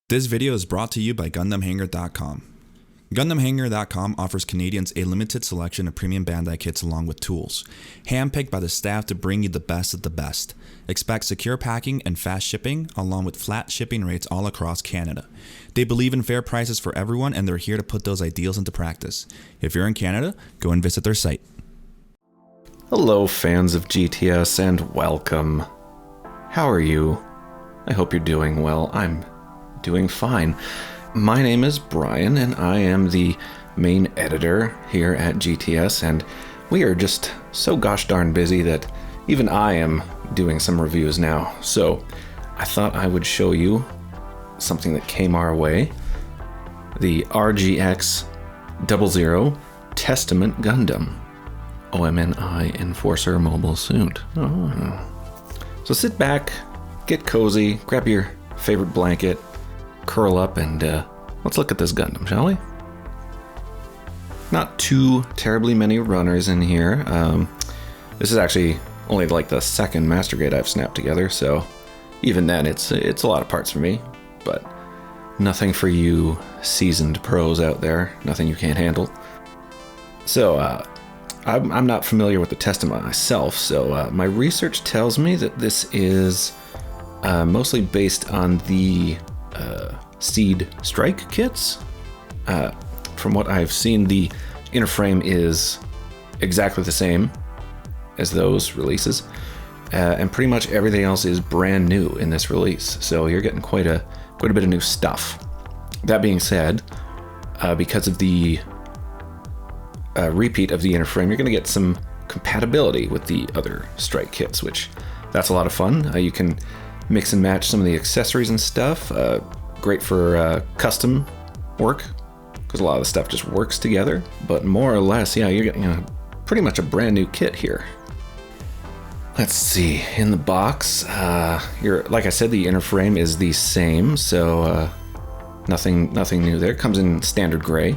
This video is brought to you by GundamHangar.com. GundamHangar.com offers Canadians a limited selection of premium Bandai kits along with tools, handpicked by the staff to bring you the best of the best. Expect secure packing and fast shipping, along with flat shipping rates all across Canada. They believe in fair prices for everyone, and they're here to put those ideals into practice. If you're in Canada, go and visit their site. Hello, fans of GTS, and welcome. How are you? I hope you're doing well. I'm doing fine. My name is Bryan, and I am the main editor here at GTS, and we are just so gosh darn busy that even I am doing some reviews now. So I thought I would show you something that came our way. The RGX 00 Testament Gundam. OMNI Enforcer Mobile Suit. Oh. So sit back, get cozy, grab your favorite blanket, curl up, and let's look at this Gundam, shall we? Not too terribly many runners in here. This is actually only like the second master grade I've snapped together, so even then it's a lot of parts for me, but nothing for you seasoned pros out there, nothing you can't handle. So I'm not familiar with the Testament myself, so my research tells me that this is mostly based on the Seed Strike kits. From what I've seen, the inner frame is exactly the same as those releases, and pretty much everything else is brand new in this release. So you're getting quite a bit of new stuff. That being said, because of the repeat of the inner frame, you're going to get some compatibility with the other Strike kits, which that's a lot of fun. You can mix and match some of the accessories and stuff. Great for custom work, because a lot of the stuff just works together. But more or less, yeah, you're getting pretty much a brand new kit here. Let's see, in the box, like I said, the inner frame is the same, so nothing new there. It comes in standard gray.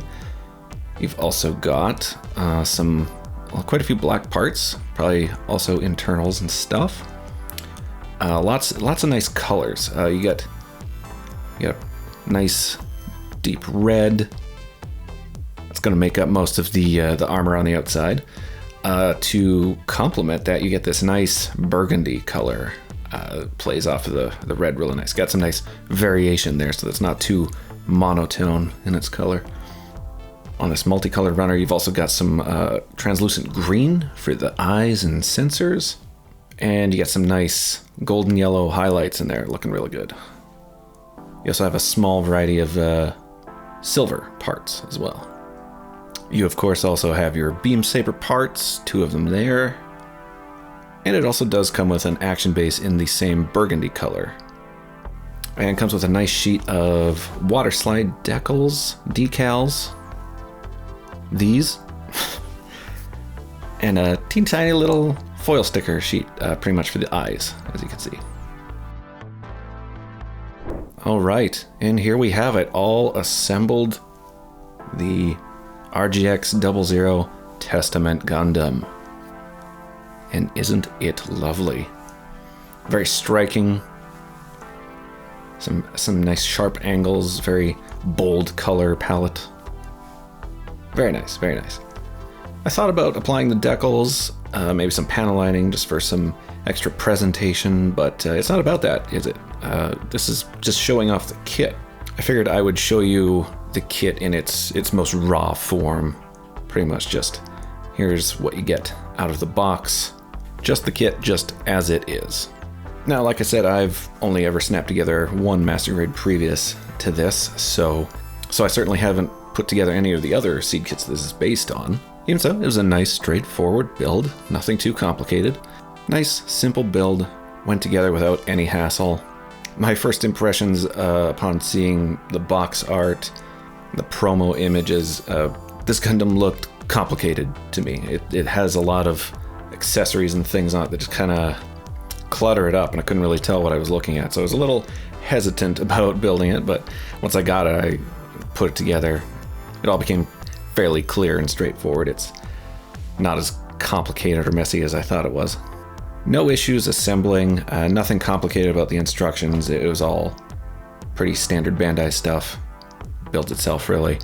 You've also got quite a few black parts, probably also internals and stuff. Lots of nice colors. You got nice deep red. It's going to make up most of the armor on the outside. To complement that, you get this nice burgundy color. Plays off of the red really nice. Got some nice variation there, so that's not too monotone in its color. On this multicolored runner, you've also got some translucent green for the eyes and sensors. And you get some nice golden yellow highlights in there, looking really good. You also have a small variety of silver parts as well. You, of course, also have your beam saber parts, 2 of them there. And it also does come with an action base in the same burgundy color. And comes with a nice sheet of water slide decals, these, and a teeny tiny little foil sticker sheet, pretty much for the eyes, as you can see. All right, and here we have it, all assembled. The RGX 00 Testament Gundam. And isn't it lovely? Very striking. Some nice sharp angles, very bold color palette. Very nice, very nice. I thought about applying the decals, maybe some panel lining just for some extra presentation, but it's not about that, is it? This is just showing off the kit. I figured I would show you the kit in its most raw form. Pretty much just, here's what you get out of the box. Just the kit, just as it is. Now, like I said, I've only ever snapped together one master grade previous to this, so I certainly haven't put together any of the other seed kits this is based on. Even so, it was a nice straightforward build, nothing too complicated. Nice, simple build, went together without any hassle. My first impressions upon seeing the box art, the promo images, this Gundam looked complicated to me. It has a lot of accessories and things on it that just kind of clutter it up, and I couldn't really tell what I was looking at. So I was a little hesitant about building it, but once I got it, I put it together. It all became fairly clear and straightforward. It's not as complicated or messy as I thought it was. No issues assembling, nothing complicated about the instructions. It was all Pretty standard Bandai stuff. Built itself, really.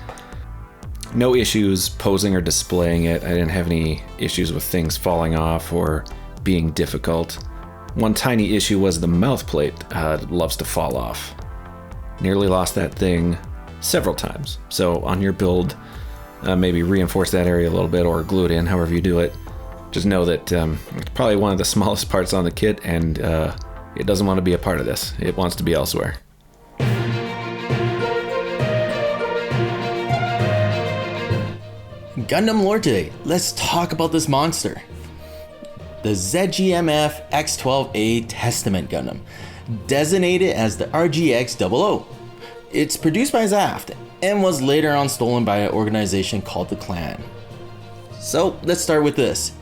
No issues posing or displaying it. I didn't have any issues with things falling off or being difficult. One tiny issue was the mouth plate loves to fall off. Nearly lost that thing several times. So on your build, maybe reinforce that area a little bit or glue it in, however you do it. Just know that it's probably one of the smallest parts on the kit, and it doesn't want to be a part of this. It wants to be elsewhere. Gundam Lore today. Let's talk about this monster. The ZGMF X12A Testament Gundam, designated as the RGX-00. It's produced by Zaft and was later on stolen by an organization called the Clan. So let's start with this.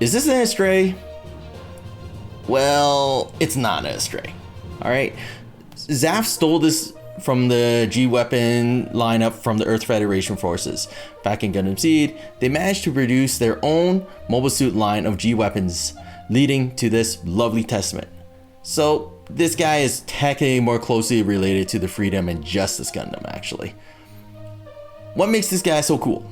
Is this an Astray? Well, it's not an Astray. Alright, Zaft stole this from the G-Weapon lineup from the Earth Federation forces. Back in Gundam Seed, they managed to produce their own mobile suit line of G-Weapons, leading to this lovely testament. So this guy is technically more closely related to the Freedom and Justice Gundam, actually. What makes this guy so cool?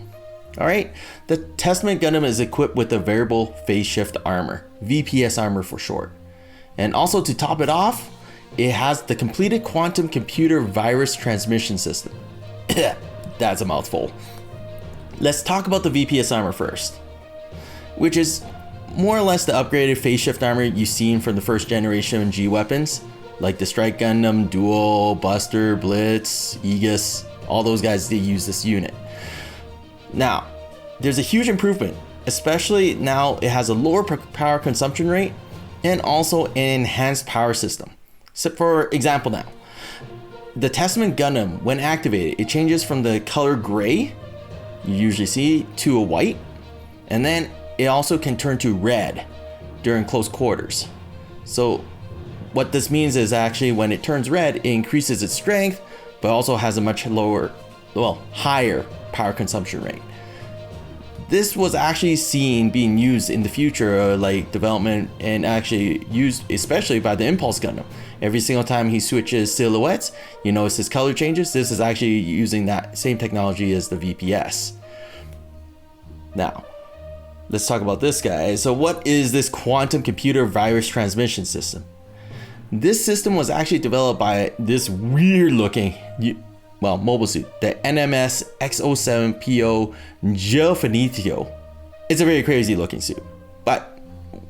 Alright, the Testament Gundam is equipped with a variable phase shift armor, VPS armor for short. And also to top it off, it has the completed quantum computer virus transmission system. That's a mouthful. Let's talk about the VPS armor first, which is more or less the upgraded phase shift armor you've seen from the first generation G weapons, like the Strike Gundam, Duel, Buster, Blitz, Aegis, all those guys, they use this unit. Now, there's a huge improvement, especially now it has a lower power consumption rate and also an enhanced power system. So for example now, the Testament Gundam, when activated, it changes from the color gray you usually see to a white, and then it also can turn to red during close quarters. So what this means is actually when it turns red, it increases its strength, but also has a much higher power consumption rate. This was actually seen being used in the future, like development, and actually used especially by the Impulse Gundam. Every single time he switches silhouettes, you notice his color changes. This is actually using that same technology as the VPS. Now, let's talk about this guy. So what is this quantum computer virus transmission system? This system was actually developed by this weird looking mobile suit, the NMS X07PO Geofinitio. It's a very crazy looking suit, but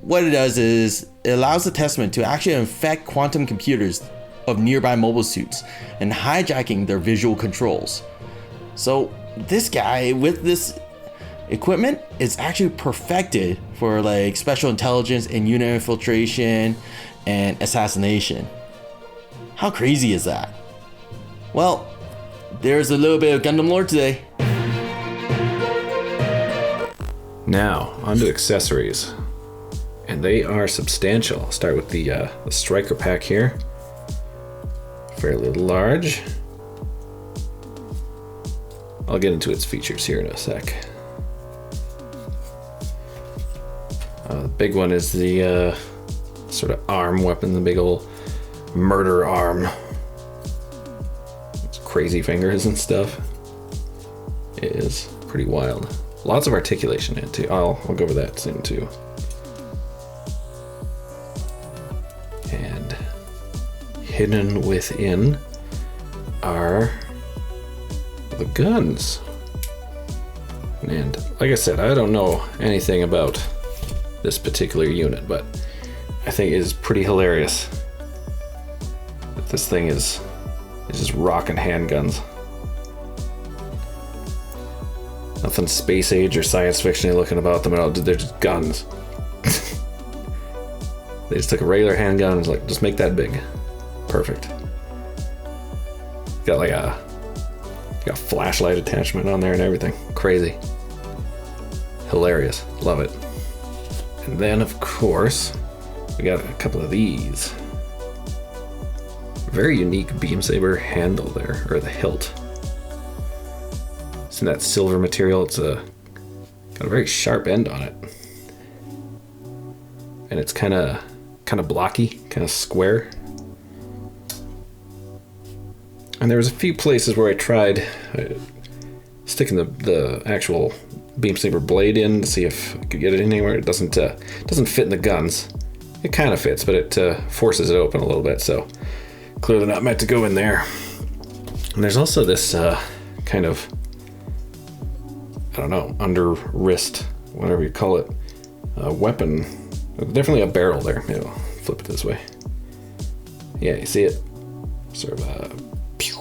what it does is it allows the Testament to actually infect quantum computers of nearby mobile suits and hijacking their visual controls. So this guy with this equipment is actually perfected for like special intelligence and unit infiltration and assassination. How crazy is that? Well, there's a little bit of Gundam lore today. Now, on to accessories. And they are substantial. I'll start with the striker pack here. Fairly large. I'll get into its features here in a sec. The big one is the sort of arm weapon, the big old murder arm. It's crazy fingers and stuff. It is pretty wild. Lots of articulation in it too. I'll go over that soon too. And hidden within are the guns. And like I said, I don't know anything about this particular unit, but I think it is pretty hilarious that this thing is just rocking handguns. Nothing space age or science fiction looking about them at all. They're just guns. They just took a regular handgun and was like, just make that big. Perfect. Got a flashlight attachment on there and everything. Crazy. Hilarious. Love it. And then, of course, we got a couple of these. Very unique beam saber handle there, or the hilt. It's in that silver material. It's got a very sharp end on it, and it's kind of blocky, kind of square. And there was a few places where I tried sticking the actual beam saber blade in to see if I could get it anywhere. It doesn't fit in the guns. It kind of fits, but it forces it open a little bit, so clearly not meant to go in there. And there's also this kind of, I don't know, under wrist, whatever you call it, weapon. Definitely a barrel there. Maybe I'll flip it this way. Yeah, you see it? Sort of pew,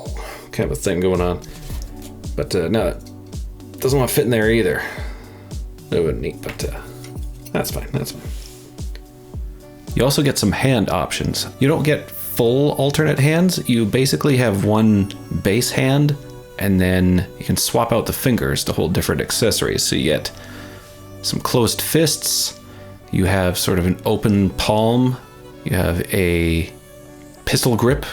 kind of a thing going on. But no, it doesn't want to fit in there either. That would be neat, but that's fine, that's fine. You also get some hand options. You don't get full alternate hands. You basically have one base hand, and then you can swap out the fingers to hold different accessories. So you get some closed fists, you have sort of an open palm, you have a pistol grip,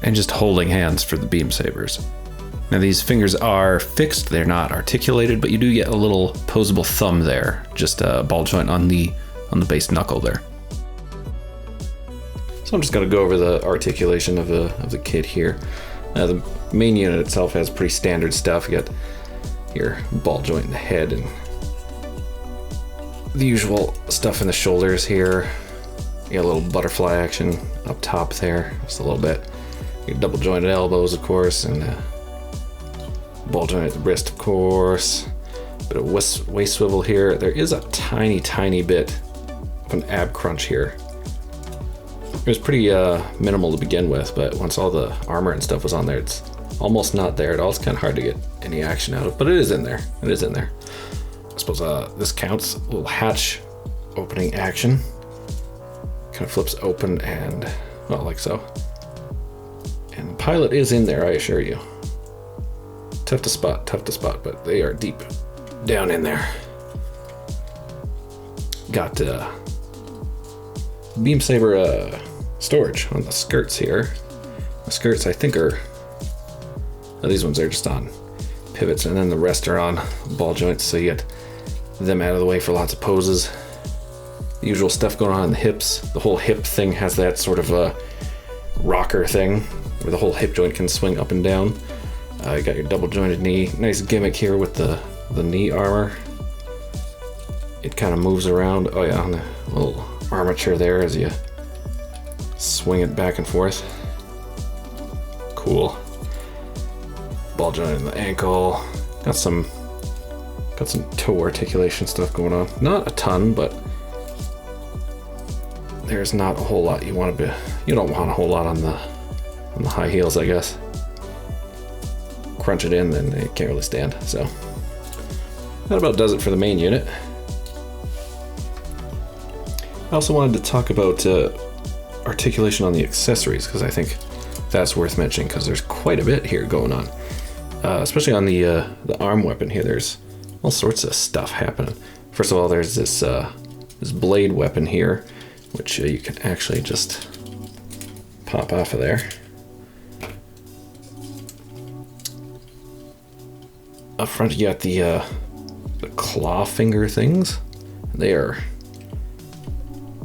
and just holding hands for the beam sabers. Now these fingers are fixed, they're not articulated, but you do get a little posable thumb there, just a ball joint on the base knuckle there. So I'm just gonna go over the articulation of the kit here. The main unit itself has pretty standard stuff. You got your ball joint in the head and the usual stuff in the shoulders here. You got a little butterfly action up top there, just a little bit. Your double jointed elbows, of course, and ball joint at the wrist, of course. Bit of waist swivel here. There is a tiny bit of an ab crunch here. It was pretty minimal to begin with, but once all the armor and stuff was on there, it's almost not there at all. It's kind of hard to get any action out of, but it is in there. It is in there. I suppose this counts. A little hatch opening action. Kind of flips open and, well, like so. And the pilot is in there, I assure you. Tough to spot, but they are deep down in there. Got beam saber storage on the skirts here. The skirts, I think, are these ones are just on pivots, and then the rest are on ball joints, so you get them out of the way for lots of poses. The usual stuff going on in the hips. The whole hip thing has that sort of a rocker thing where the whole hip joint can swing up and down. You got your double jointed knee. Nice gimmick here with the knee armor. It kind of moves around. Oh yeah, on the little armature there as you swing it back and forth. Cool. Ball joint in the ankle. Got some toe articulation stuff going on. Not a ton, but there's not a whole lot you want to be. You don't want a whole lot on the high heels, I guess. Crunch it in, then it can't really stand. So that about does it for the main unit. I also wanted to talk about articulation on the accessories, because I think that's worth mentioning, because there's quite a bit here going on. Especially on the arm weapon here, there's all sorts of stuff happening. First of all, there's this blade weapon here, which you can actually just pop off of there. Up front, you got the claw finger things. They are,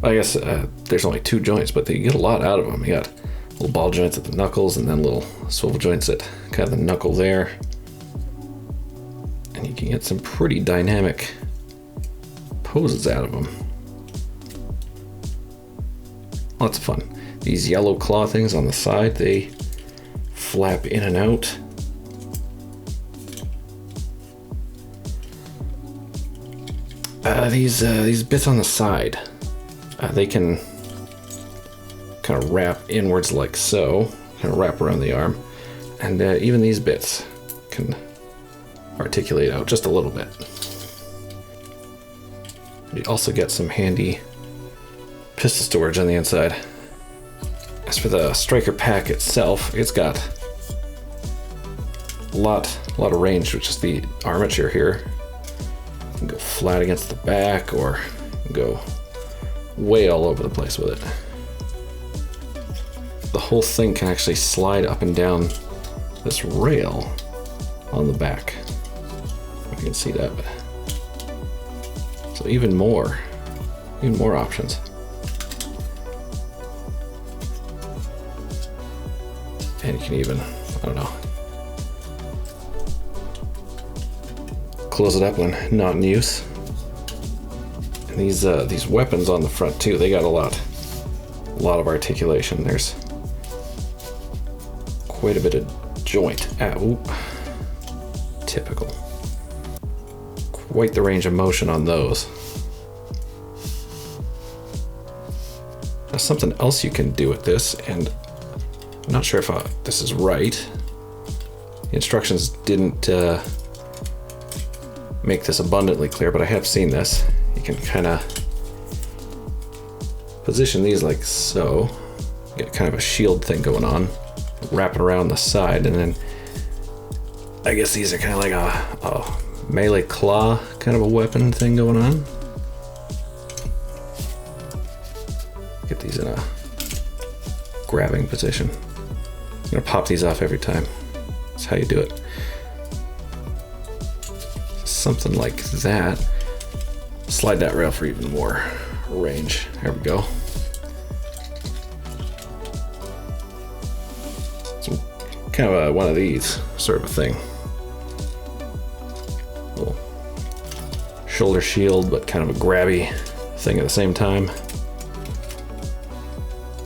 I guess, there's only 2 joints, but they get a lot out of them. You got little ball joints at the knuckles, and then little swivel joints at kind of the knuckle there. And you can get some pretty dynamic poses out of them. Lots of fun. These yellow claw things on the side, they flap in and out. These bits on the side, they can kind of wrap inwards like so, kind of wrap around the arm, and even these bits can articulate out just a little bit. You also get some handy pistol storage on the inside. As for the striker pack itself, it's got a lot of range, which is the armature here. You can go flat against the back, or go way all over the place with it. The whole thing can actually slide up and down this rail on the back. If you can see that. So even more options. And you can even, I don't know, close it up when not in use. And these weapons on the front too, they got a lot of articulation. There's quite a bit of joint. Typical. Quite the range of motion on those. Now something else you can do with this, and I'm not sure if this is right. The instructions didn't make this abundantly clear, but I have seen this. You can kind of position these like so. Get kind of a shield thing going on, wrap it around the side, and then I guess these are kind of like a melee claw kind of a weapon thing going on. Get these in a grabbing position. I'm gonna pop these off every time. That's how you do it. Something like that. Slide that rail for even more range. There we go. So kind of one of these sort of a thing. Little shoulder shield, but kind of a grabby thing at the same time.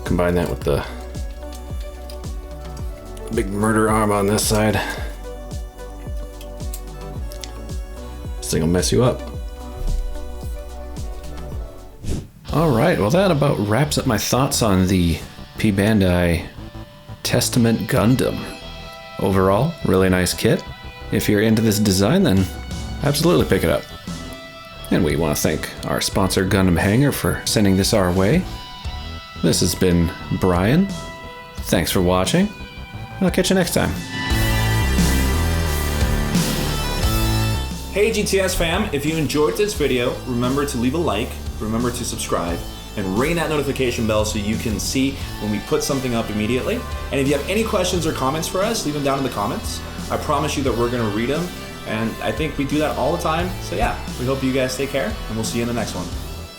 Combine that with the big murder arm on this side. This thing will mess you up. Alright, well that about wraps up my thoughts on the P Bandai Testament Gundam. Overall, really nice kit. If you're into this design, then absolutely pick it up. And we want to thank our sponsor Gundam Hangar for sending this our way. This has been Bryan. Thanks for watching. I'll catch you next time. Hey GTS fam, if you enjoyed this video, remember to leave a like, remember to subscribe, and ring that notification bell so you can see when we put something up immediately. And if you have any questions or comments for us, leave them down in the comments. I promise you that we're gonna read them, and I think we do that all the time. So yeah, we hope you guys take care, and we'll see you in the next one.